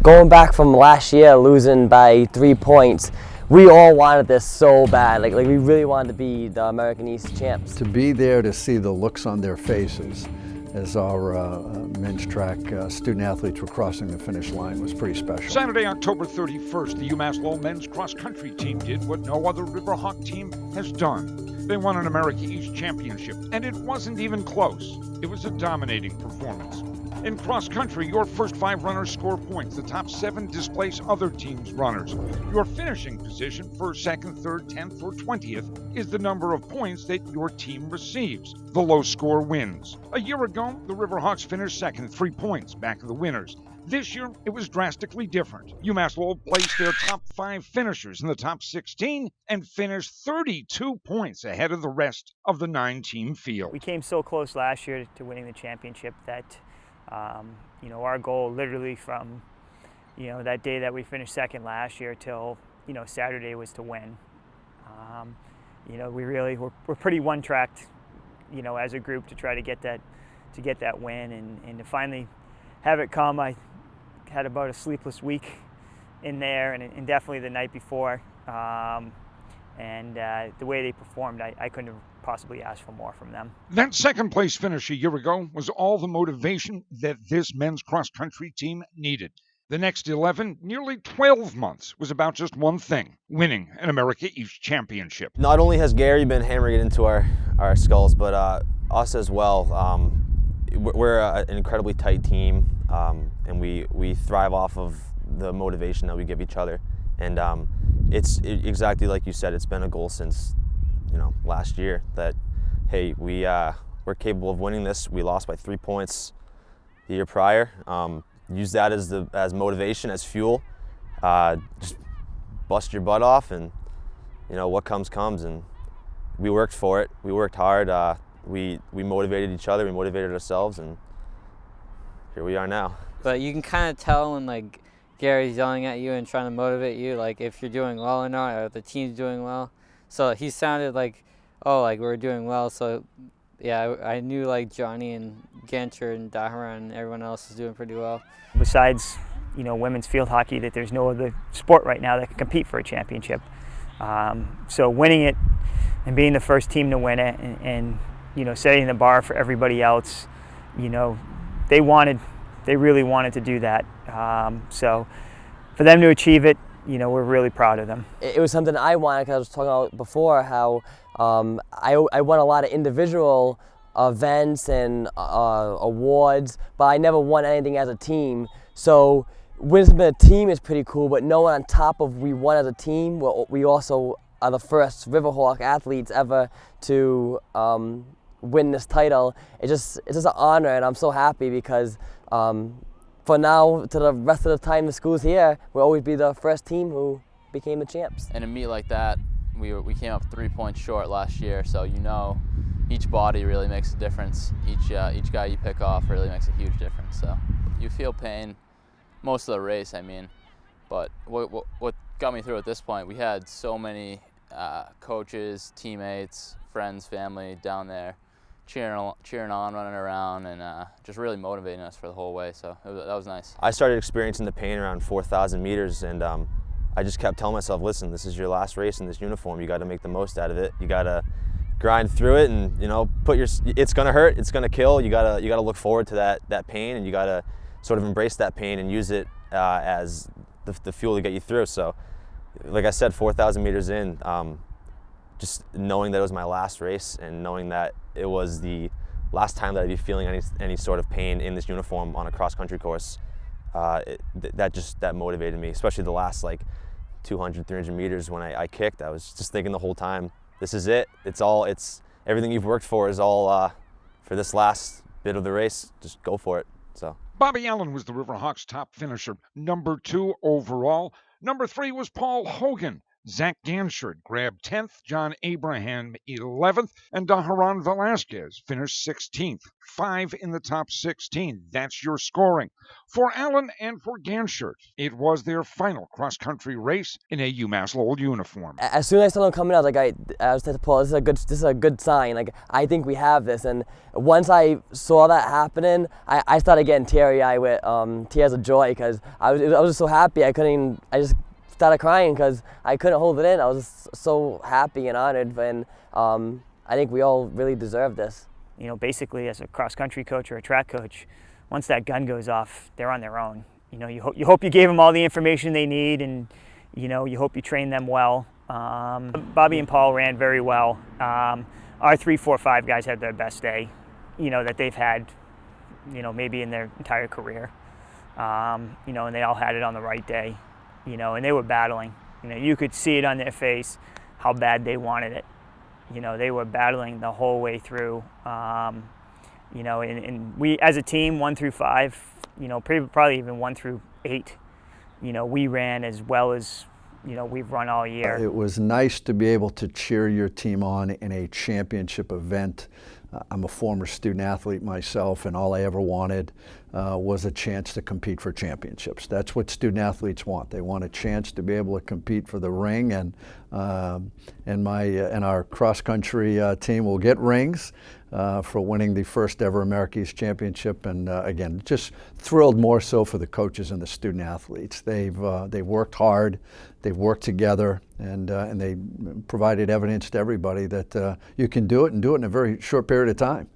going back from last year losing by 3 points, we all wanted this so bad. Like we really wanted to be the American East champs. To be there to see the looks on their faces as our men's track student athletes were crossing the finish line was pretty special. Saturday, October 31st, the UMass Lowell men's cross-country team did what no other Riverhawk team has done. They won an America East championship, and it wasn't even close. It was a dominating performance. In cross-country, your first 5 runners score points. The top 7 displace other teams' runners. Your finishing position, first, second, third, 10th, or 20th, is the number of points that your team receives. The low score wins. A year ago, the Riverhawks finished second, 3 points back of the winners. This year, it was drastically different. UMass Lowell placed their top 5 finishers in the top 16 and finished 32 points ahead of the rest of the 9-team field. We came so close last year to winning the championship that our goal literally from, that day that we finished second last year till, Saturday was to win. We're pretty one-tracked, as a group to try to get that win and to finally have it come. I had about a sleepless week in there and definitely the night before. The way they performed, I couldn't have possibly asked for more from them. That second place finish a year ago was all the motivation that this men's cross-country team needed. The next 11, nearly 12 months, was about just one thing: winning an America East championship. Not only has Gary been hammering it into our skulls, but us as well. We're an incredibly tight team, and we thrive off of the motivation that we give each other. And it's exactly like you said, it's been a goal since last year that, hey, we're capable of winning this. We lost by 3 points the year prior. Use that as motivation, as fuel. Just bust your butt off, and what comes. And we worked for it. We worked hard. We motivated each other. We motivated ourselves, and here we are now. But you can kind of tell when Gary's yelling at you and trying to motivate you, if you're doing well or not, or if the team's doing well. So he sounded we're doing well. So yeah, I knew Johnny and Gancher and Dahara and everyone else is doing pretty well. Besides, women's field hockey, that there's no other sport right now that can compete for a championship. So winning it and being the first team to win it and setting the bar for everybody else, they really wanted to do that. So for them to achieve it, we're really proud of them. It was something I wanted, because I was talking about before how I won a lot of individual events and awards, but I never won anything as a team. So winning a team is pretty cool, but knowing on top of we won as a team, we also are the first Riverhawk athletes ever to win this title. It's just an honor, and I'm so happy because for now, to the rest of the time the school's here, we'll always be the first team who became the champs. In a meet like that, we came up 3 points short last year, so each body really makes a difference. Each guy you pick off really makes a huge difference. So you feel pain most of the race, but what got me through at this point, we had so many coaches, teammates, friends, family down there cheering on, running around, and just really motivating us for the whole way. So that was nice. I started experiencing the pain around 4,000 meters, and I just kept telling myself, listen, this is your last race in this uniform. You got to make the most out of it. You got to grind through it, and it's gonna hurt, it's gonna kill. You gotta look forward to that pain, and you gotta sort of embrace that pain and use it as the fuel to get you through. So, like I said, 4,000 meters in, just knowing that it was my last race and knowing that it was the last time that I'd be feeling any sort of pain in this uniform on a cross-country course, that motivated me, especially the last 200, 300 meters when I kicked. I was just thinking the whole time, this is it. It's everything you've worked for is all for this last bit of the race. Just go for it. So Bobby Allen was the Riverhawks' top finisher, number 2 overall. Number 3 was Paul Hogan. Zach Ganshard grabbed 10th, John Abraham 11th, and Daharan Velasquez finished 16th. 5 in the top 16. That's your scoring. For Allen and for Ganshard, it was their final cross-country race in a UMass Lowell uniform. As soon as I saw them coming out, I was like, Paul, this is a good sign. Like, I think we have this. And once I saw that happening, I started getting teary-eyed with tears of joy because I was just so happy. I just started crying because I couldn't hold it in. I was just so happy and honored, and I think we all really deserve this. You know, basically as a cross-country coach or a track coach, once that gun goes off, they're on their own. You know, you hope you gave them all the information they need, and you know, you hope you train them well. Bobby and Paul ran very well. Our 3, 4, 5 guys had their best day, you know, that they've had, you know, maybe in their entire career. You know, and they all had it on the right day. You know, and they were battling. You know, you could see it on their face how bad they wanted it. You know, they were battling the whole way through. You know, and we as a team, 1 through 5, you know, probably even 1 through 8, you know, we ran as well as, you know, we've run all year. It was nice to be able to cheer your team on in a championship event. I'm a former student athlete myself, and all I ever wanted was a chance to compete for championships. That's what student athletes want. They want a chance to be able to compete for the ring, and our cross-country team will get rings for winning the first ever America East Championship. And again, just thrilled more so for the coaches and the student athletes. They've worked hard, they've worked together, and they provided evidence to everybody that you can do it and do it in a very short period of time.